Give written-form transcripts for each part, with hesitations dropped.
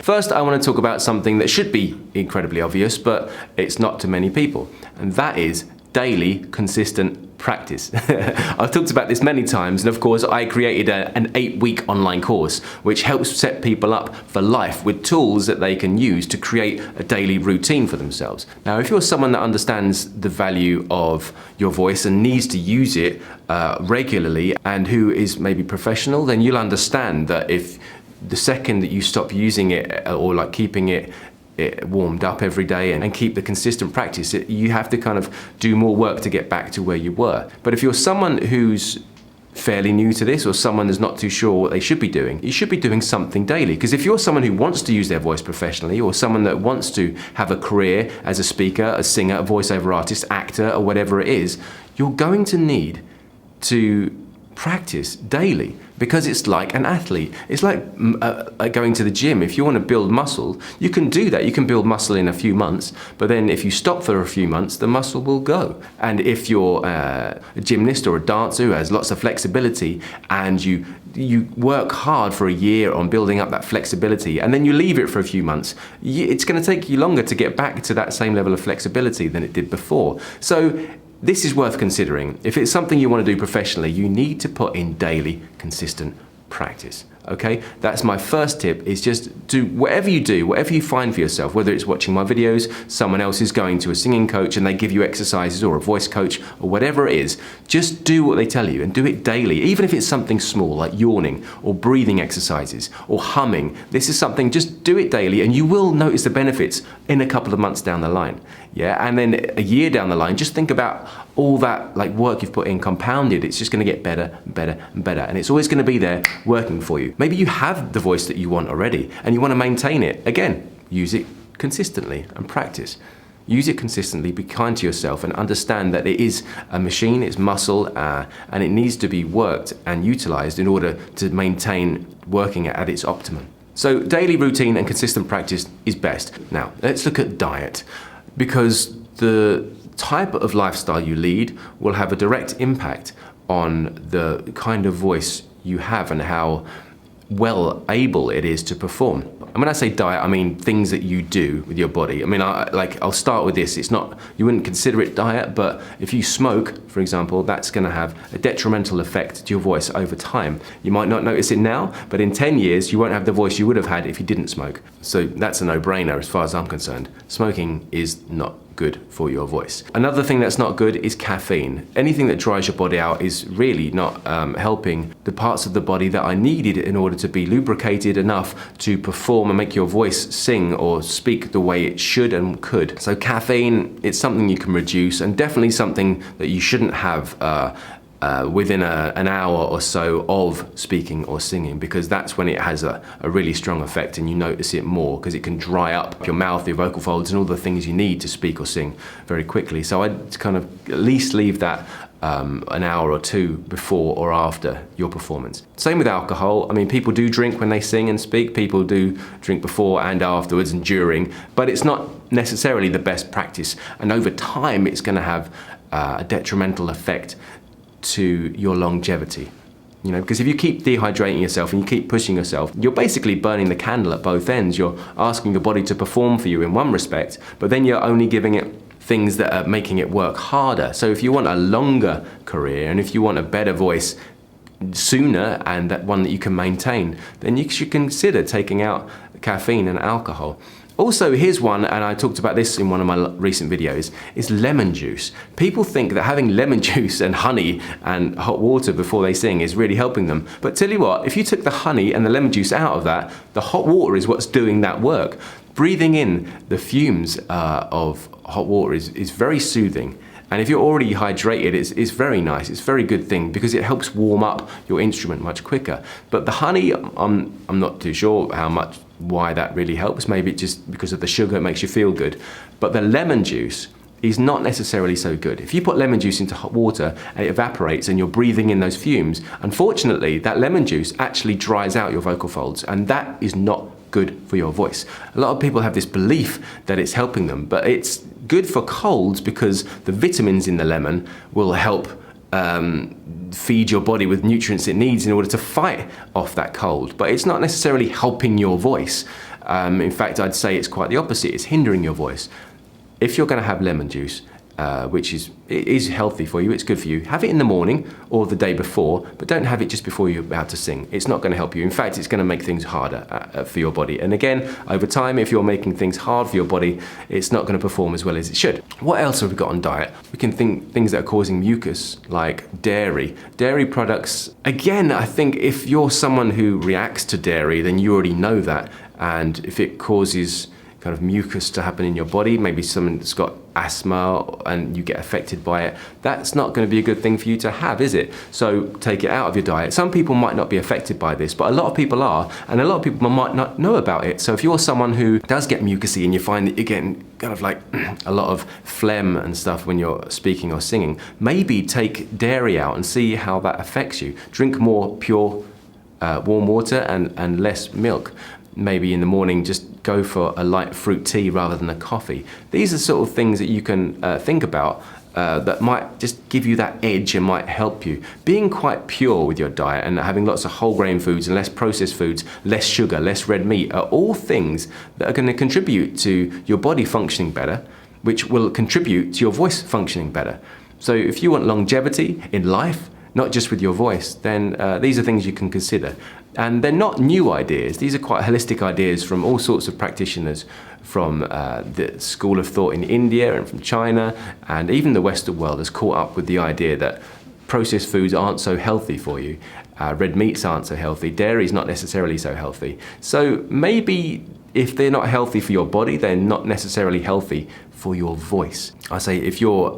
First, I want to talk about something that should be incredibly obvious, but it's not to many people, and that is daily, consistent practice. I've talked about this many times, and of course I created an 8-week online course which helps set people up for life with tools that they can use to create a daily routine for themselves. Now, if you're someone that understands the value of your voice and needs to use it regularly, and who is maybe professional, then you'll understand that if the second that you stop using it, or like keeping it warmed up every day and keep the consistent practice, you have to kind of do more work to get back to where you were. But if you're someone who's fairly new to this, or someone who's not too sure what they should be doing, you should be doing something daily. Because if you're someone who wants to use their voice professionally, or someone that wants to have a career as a speaker, a singer, a voiceover artist, actor, or whatever it is, you're going to need to practice daily, because it's like an athlete. It's like going to the gym. If you want to build muscle, you can do that. You can build muscle in a few months, but then if you stop for a few months, the muscle will go. And if you're a gymnast or a dancer who has lots of flexibility, and you work hard for a year on building up that flexibility, and then you leave it for a few months, it's going to take you longer to get back to that same level of flexibility than it did before. So this is worth considering. If it's something you want to do professionally, you need to put in daily, consistent practice. Okay, that's my first tip, is just do whatever you find for yourself, whether it's watching my videos, someone else is going to a singing coach and they give you exercises, or a voice coach, or whatever it is, just do what they tell you and do it daily. Even if it's something small like yawning or breathing exercises or humming, this is something, just do it daily and you will notice the benefits in a couple of months down the line. Yeah, and then a year down the line, just think about all that like work you've put in compounded. It's just going to get better and better and better, and it's always going to be there working for you. Maybe you have the voice that you want already and you want to maintain it. Again, use it consistently and practice. Use it consistently, be kind to yourself, and understand that it is a machine, it's muscle, and it needs to be worked and utilized in order to maintain working at its optimum. So daily routine and consistent practice is best. Now, let's look at diet, because the type of lifestyle you lead will have a direct impact on the kind of voice you have and how well able it is to perform. And when I say diet, I mean things that you do with your body. I mean, I'll start with this. It's not, you wouldn't consider it diet, but if you smoke, for example, that's going to have a detrimental effect to your voice over time. You might not notice it now, but in 10 years, you won't have the voice you would have had if you didn't smoke. So that's a no-brainer as far as I'm concerned. Smoking is not good for your voice. Another thing that's not good is caffeine. Anything that dries your body out is really not helping the parts of the body that are needed in order to be lubricated enough to perform and make your voice sing or speak the way it should and could. So caffeine, it's something you can reduce, and definitely something that you shouldn't have within an hour or so of speaking or singing, because that's when it has a really strong effect and you notice it more, because it can dry up your mouth, your vocal folds, and all the things you need to speak or sing very quickly. So I'd kind of at least leave that an hour or two before or after your performance. Same with alcohol. I mean, people do drink when they sing and speak. People do drink before and afterwards and during, but it's not necessarily the best practice. And over time, it's going to have a detrimental effect to your longevity. You know, because if you keep dehydrating yourself and you keep pushing yourself, you're basically burning the candle at both ends. You're asking your body to perform for you in one respect, but then you're only giving it things that are making it work harder. So if you want a longer career and if you want a better voice sooner, and that one that you can maintain, then you should consider taking out caffeine and alcohol. Also, here's one, and I talked about this in one of my recent videos, is lemon juice. People think that having lemon juice and honey and hot water before they sing is really helping them. But tell you what, if you took the honey and the lemon juice out of that, the hot water is what's doing that work. Breathing in the fumes of hot water is very soothing. And if you're already hydrated, it's very nice. It's a very good thing because it helps warm up your instrument much quicker. But the honey, I'm not too sure why that really helps. Maybe it's just because of the sugar, it makes you feel good. But the lemon juice is not necessarily so good. If you put lemon juice into hot water and it evaporates and you're breathing in those fumes, unfortunately, that lemon juice actually dries out your vocal folds, and that is not good for your voice. A lot of people have this belief that it's helping them, but it's good for colds because the vitamins in the lemon will help feed your body with nutrients it needs in order to fight off that cold. But it's not necessarily helping your voice. In fact, I'd say it's quite the opposite. It's hindering your voice. If you're going to have lemon juice, which is healthy for you, it's good for you, have it in the morning or the day before, but don't have it just before you're about to sing. It's not going to help you. In fact, it's going to make things harder for your body. And again, over time, if you're making things hard for your body, it's not going to perform as well as it should. What else have we got on diet? We can think things that are causing mucus, like dairy. Dairy products, again, I think if you're someone who reacts to dairy, then you already know that. And if it causes kind of mucus to happen in your body, maybe someone that's got asthma and you get affected by it, that's not going to be a good thing for you to have, is it? So take it out of your diet. Some people might not be affected by this, but a lot of people are, and a lot of people might not know about it. So if you're someone who does get mucusy and you find that you're getting kind of like a lot of phlegm and stuff when you're speaking or singing, maybe take dairy out and see how that affects you. Drink more pure warm water and less milk. Maybe in the morning just go for a light fruit tea rather than a coffee. These are sort of things that you can think about that might just give you that edge and might help you. Being quite pure with your diet and having lots of whole grain foods and less processed foods, less sugar, less red meat are all things that are going to contribute to your body functioning better, which will contribute to your voice functioning better. So if you want longevity in life, not just with your voice, then these are things you can consider. And they're not new ideas. These are quite holistic ideas from all sorts of practitioners from the school of thought in India and from China, and even the Western world has caught up with the idea that processed foods aren't so healthy for you. Red meats aren't so healthy. Dairy is not necessarily so healthy. So maybe if they're not healthy for your body, they're not necessarily healthy for your voice. I say if you're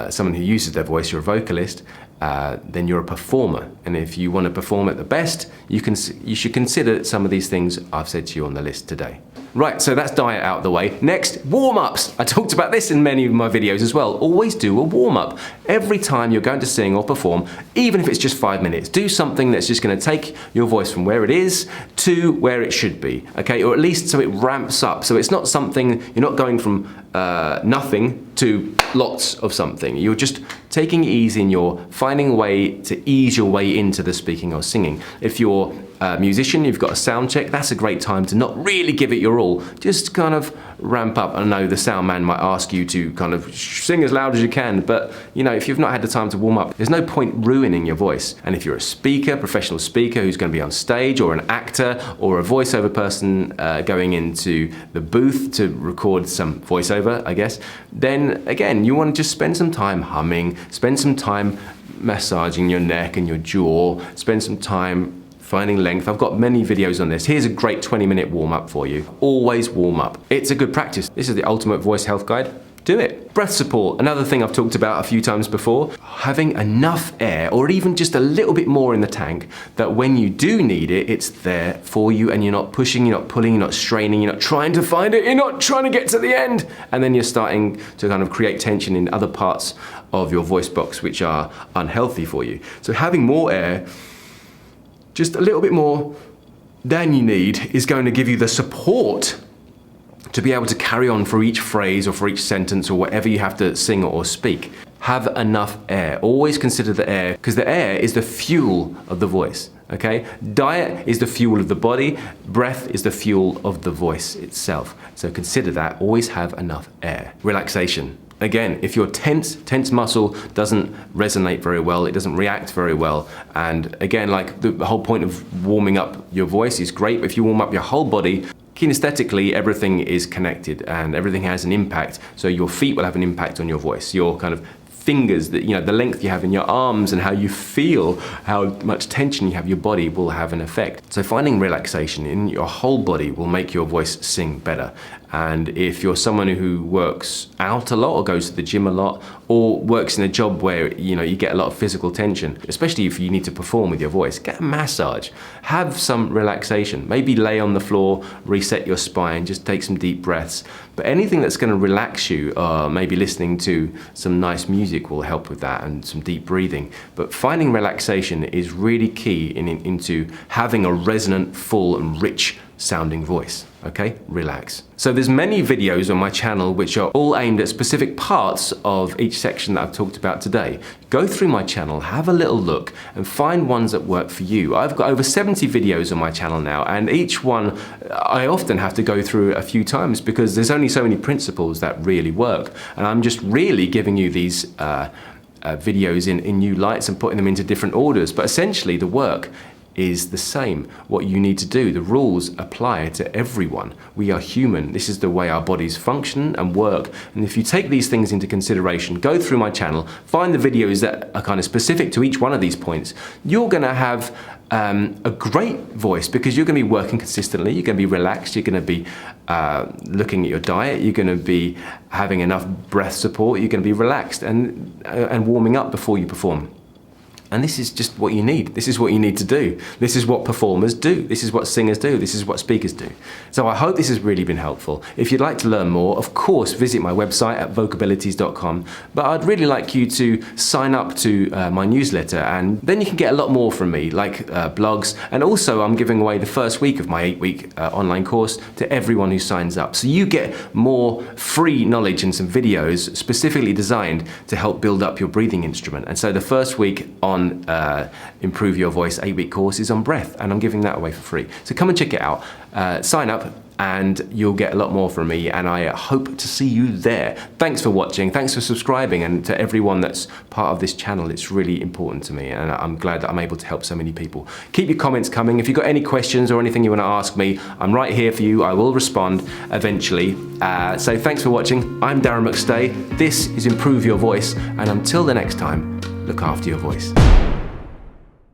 someone who uses their voice, you're a vocalist, then you're a performer. And if you want to perform at the best, you should consider some of these things I've said to you on the list today. Right, so that's diet out of the way. Next, warm-ups. I talked about this in many of my videos as well. Always do a warm-up. Every time you're going to sing or perform, even if it's just 5 minutes, do something that's just going to take your voice from where it is to where it should be, okay? Or at least so it ramps up. So it's not something, you're not going from nothing to lots of something. You're just taking it easy and you're finding a way to ease your way into the speaking or singing. If you're a musician, you've got a sound check, that's a great time to not really give it your all. Just kind of ramp up. I know the sound man might ask you to kind of sing as loud as you can, but you know, if you've not had the time to warm up, there's no point ruining your voice. And if you're a speaker, professional speaker who's going to be on stage, or an actor or a voiceover person going into the booth to record some voiceover, I guess, then again, you want to just spend some time humming, spend some time massaging your neck and your jaw, spend some time finding length. I've got many videos on this. Here's a great 20-minute warm-up for you. Always warm up. It's a good practice. This is the ultimate voice health guide. Do it. Breath support, another thing I've talked about a few times before. Having enough air, or even just a little bit more in the tank, that when you do need it, it's there for you and you're not pushing, you're not pulling, you're not straining, you're not trying to find it, you're not trying to get to the end. And then you're starting to kind of create tension in other parts of your voice box which are unhealthy for you. So having more air, just a little bit more than you need, is going to give you the support to be able to carry on for each phrase or for each sentence or whatever you have to sing or speak. Have enough air. Always consider the air, because the air is the fuel of the voice, okay? Diet is the fuel of the body. Breath is the fuel of the voice itself. So consider that. Always have enough air. Relaxation. Again, if your tense muscle doesn't resonate very well, it doesn't react very well. And again, like the whole point of warming up your voice is great, but if you warm up your whole body, kinesthetically, everything is connected and everything has an impact. So your feet will have an impact on your voice. Your kind of fingers, that, you know, the length you have in your arms and how you feel, how much tension you have in your body will have an effect. So finding relaxation in your whole body will make your voice sing better. And if you're someone who works out a lot or goes to the gym a lot or works in a job where you get a lot of physical tension, especially if you need to perform with your voice, get a massage, have some relaxation, maybe lay on the floor, reset your spine, just take some deep breaths. But anything that's going to relax you, maybe listening to some nice music will help with that, and some deep breathing. But finding relaxation is really key into having a resonant, full and rich sounding voice. okay? Relax. So there's many videos on my channel which are all aimed at specific parts of each section that I've talked about today. Go through my channel, have a little look, and find ones that work for you. I've got over 70 videos on my channel now, and each one I often have to go through a few times because there's only so many principles that really work. And I'm just really giving you these videos in new lights and putting them into different orders. But essentially the work is the same. What you need to do, the rules apply to everyone. We are human. This is the way our bodies function and work. And if you take these things into consideration, go through my channel, find the videos that are kind of specific to each one of these points, you're gonna have a great voice because you're going to be working consistently, you're going to be relaxed, you're going to be looking at your diet, you're going to be having enough breath support, you're going to be relaxed and warming up before you perform. And this is just what you need. This is what you need to do. This is what performers do. This is what singers do. This is what speakers do. So I hope this has really been helpful. If you'd like to learn more, of course, visit my website at vocabilities.com. But I'd really like you to sign up to my newsletter, and then you can get a lot more from me, like blogs. And also I'm giving away the first week of my 8-week online course to everyone who signs up. So you get more free knowledge and some videos specifically designed to help build up your breathing instrument. And so the first week on Improve Your Voice 8-week course is on breath, and I'm giving that away for free. So come and check it out, sign up, and you'll get a lot more from me, and I hope to see you there. Thanks for watching, thanks for subscribing, and to everyone that's part of this channel, it's really important to me, and I'm glad that I'm able to help so many people. Keep your comments coming. If you've got any questions or anything you want to ask me, I'm right here for you. I will respond eventually. So thanks for watching. I'm Darren McStay. This is Improve Your Voice, and until the next time, look after your voice.